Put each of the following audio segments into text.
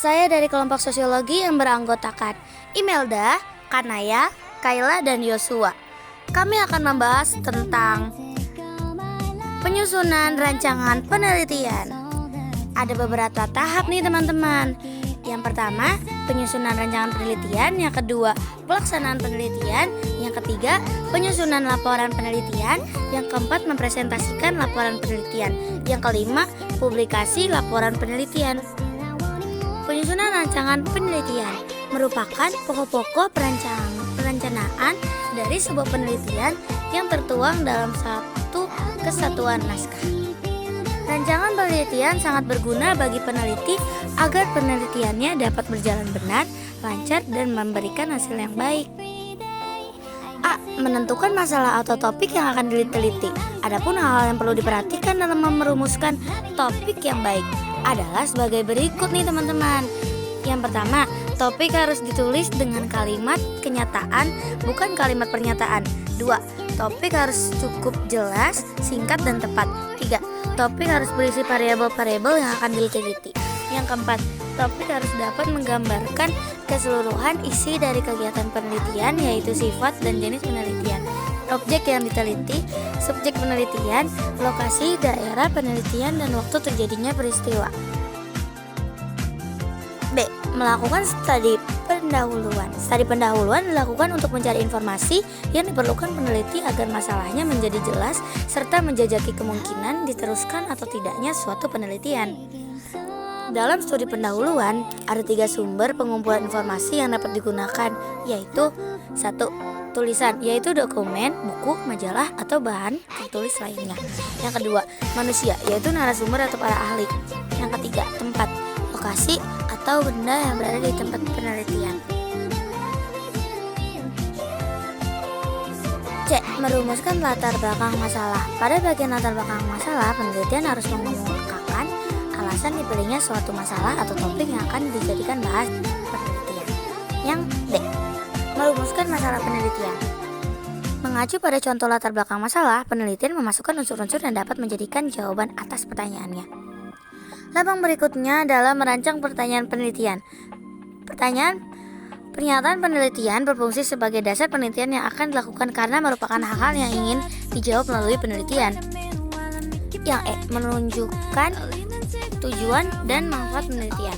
Saya dari kelompok sosiologi yang beranggotakan Imelda, Kanaya, Kayla, dan Yosua. Kami akan membahas tentang penyusunan rancangan penelitian. Ada beberapa tahap nih teman-teman. Yang pertama, penyusunan rancangan penelitian. Yang kedua, pelaksanaan penelitian. Yang ketiga, penyusunan laporan penelitian. Yang keempat, mempresentasikan laporan penelitian. Yang kelima, publikasi laporan penelitian. Penyusunan rancangan penelitian merupakan pokok-pokok perencanaan dari sebuah penelitian yang tertuang dalam satu kesatuan naskah. Rancangan penelitian sangat berguna bagi peneliti agar penelitiannya dapat berjalan benar, lancar, dan memberikan hasil yang baik. A. Menentukan masalah atau topik yang akan diteliti. Adapun hal-hal yang perlu diperhatikan dalam merumuskan topik yang baik adalah sebagai berikut nih teman-teman. Yang pertama, topik harus ditulis dengan kalimat kenyataan, bukan kalimat pernyataan. 2. Topik harus cukup jelas, singkat, dan tepat. 3. Topik harus berisi variabel-variabel yang akan diteliti. Yang keempat, topik harus dapat menggambarkan keseluruhan isi dari kegiatan penelitian, yaitu sifat dan jenis penelitian, objek yang diteliti, subjek penelitian, lokasi, daerah penelitian, dan waktu terjadinya peristiwa. B. Melakukan studi pendahuluan. Studi pendahuluan dilakukan untuk mencari informasi yang diperlukan peneliti agar masalahnya menjadi jelas serta menjajaki kemungkinan diteruskan atau tidaknya suatu penelitian. Dalam studi pendahuluan, ada 3 sumber pengumpulan informasi yang dapat digunakan, yaitu 1. Tulisan, yaitu dokumen, buku, majalah, atau bahan tertulis lainnya. Yang kedua, manusia, yaitu narasumber atau para ahli. Yang ketiga, tempat, lokasi, atau benda yang berada di tempat penelitian. C. Merumuskan latar belakang masalah. Pada bagian latar belakang masalah, penelitian harus mengemukakan alasan dipilihnya suatu masalah atau topik yang akan dijadikan bahas penelitian. Yang D. Merumuskan masalah penelitian. Mengacu pada contoh latar belakang masalah, penelitian memasukkan unsur-unsur yang dapat menjadikan jawaban atas pertanyaannya. Labang berikutnya adalah merancang pertanyaan penelitian. Pernyataan penelitian berfungsi sebagai dasar penelitian yang akan dilakukan karena merupakan hal-hal yang ingin dijawab melalui penelitian. Yang E. Menunjukkan tujuan dan manfaat penelitian.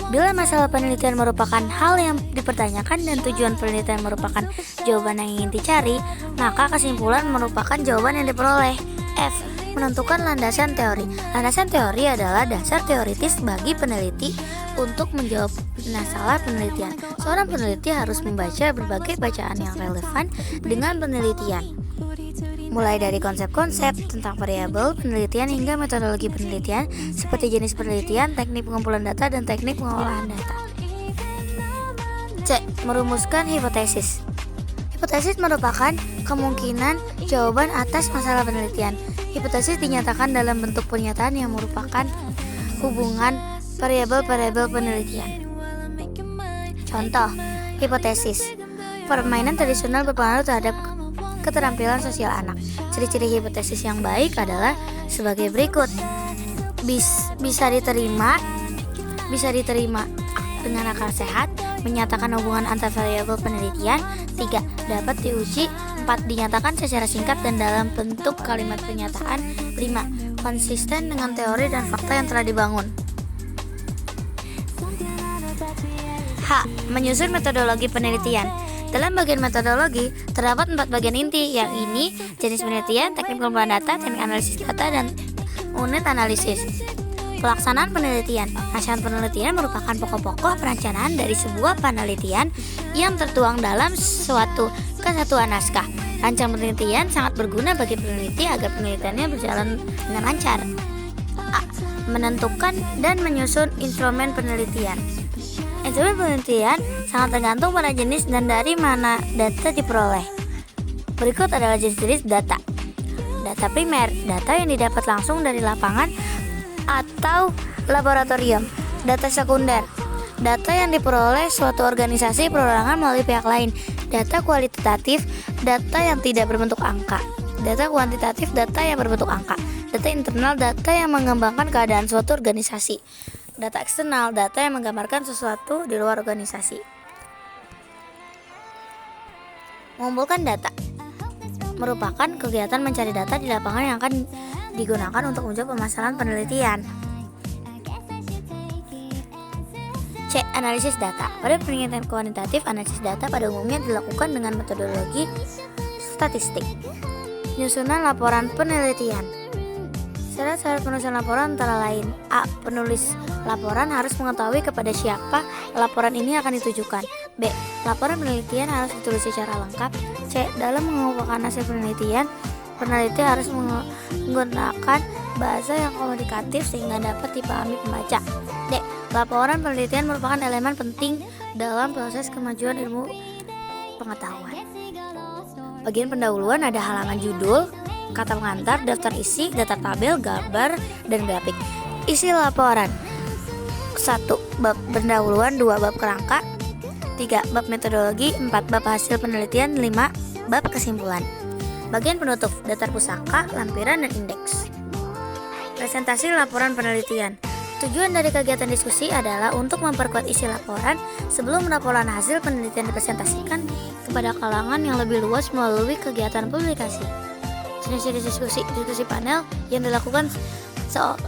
Bila masalah penelitian merupakan hal yang dipertanyakan dan tujuan penelitian merupakan jawaban yang ingin dicari, maka kesimpulan merupakan jawaban yang diperoleh. F. Menentukan landasan teori. Landasan teori adalah dasar teoritis bagi peneliti untuk menjawab masalah penelitian. Seorang peneliti harus membaca berbagai bacaan yang relevan dengan penelitian, mulai dari konsep-konsep tentang variabel penelitian hingga metodologi penelitian seperti jenis penelitian, teknik pengumpulan data, dan teknik pengolahan data. C. Merumuskan hipotesis. Hipotesis merupakan kemungkinan jawaban atas masalah penelitian. Hipotesis dinyatakan dalam bentuk pernyataan yang merupakan hubungan variabel-variabel penelitian. Contoh, hipotesis. Permainan tradisional berpengaruh terhadap keterampilan sosial anak. Ciri-ciri hipotesis yang baik adalah sebagai berikut. Bisa diterima dengan akal sehat, menyatakan hubungan antar variabel penelitian. 3. Dapat diuji. 4. Dinyatakan secara singkat dan dalam bentuk kalimat pernyataan. 5. Konsisten dengan teori dan fakta yang telah dibangun. H. Menyusun metodologi penelitian. Dalam bagian metodologi, terdapat 4 bagian inti, yang ini jenis penelitian, teknik pengumpulan data, teknik analisis data, dan unit analisis. Pelaksanaan penelitian. Rancangan penelitian merupakan pokok-pokok perencanaan dari sebuah penelitian yang tertuang dalam suatu kesatuan naskah. Rancangan penelitian sangat berguna bagi peneliti agar penelitiannya berjalan dengan lancar. A. Menentukan dan menyusun instrumen penelitian. Instrumen penelitian sangat tergantung pada jenis dan dari mana data diperoleh. Berikut adalah jenis-jenis data. Data primer, data yang didapat langsung dari lapangan atau laboratorium. Data sekunder, data yang diperoleh suatu organisasi perorangan melalui pihak lain. Data kualitatif, data yang tidak berbentuk angka. Data kuantitatif, data yang berbentuk angka. Data internal, data yang mengembangkan keadaan suatu organisasi. Data eksternal, data yang menggambarkan sesuatu di luar organisasi. Mengumpulkan data merupakan kegiatan mencari data di lapangan yang akan digunakan untuk menjawab permasalahan penelitian. C. Analisis data. Pada penelitian kuantitatif, analisis data pada umumnya dilakukan dengan metodologi statistik. Penyusunan laporan penelitian. Syarat-syarat penulisan laporan antara lain: A. Penulis laporan harus mengetahui kepada siapa laporan ini akan ditujukan. B. Laporan penelitian harus ditulis secara lengkap. C. Dalam mengumpulkan hasil penelitian, peneliti harus menggunakan bahasa yang komunikatif sehingga dapat dipahami pembaca. D. Laporan penelitian merupakan elemen penting dalam proses kemajuan ilmu pengetahuan. Bagian pendahuluan ada halaman judul, kata pengantar, daftar isi, daftar tabel, gambar, dan grafik. Isi laporan: 1. Bab pendahuluan, 2. Bab kerangka, 3. Bab metodologi, 4. Bab hasil penelitian, 5. Bab kesimpulan. Bagian penutup: daftar pusaka, lampiran, dan indeks. Presentasi laporan penelitian. Tujuan dari kegiatan diskusi adalah untuk memperkuat isi laporan sebelum laporan hasil penelitian dipresentasikan kepada kalangan yang lebih luas melalui kegiatan publikasi. Jenis diskusi panel yang dilakukan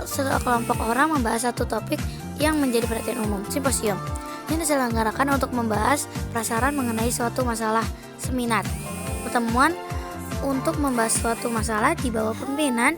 sekelompok orang membahas satu topik yang menjadi perhatian umum. Simposium yang diselenggarakan untuk membahas prasaran mengenai suatu masalah. Seminar, pertemuan untuk membahas suatu masalah di bawah pimpinan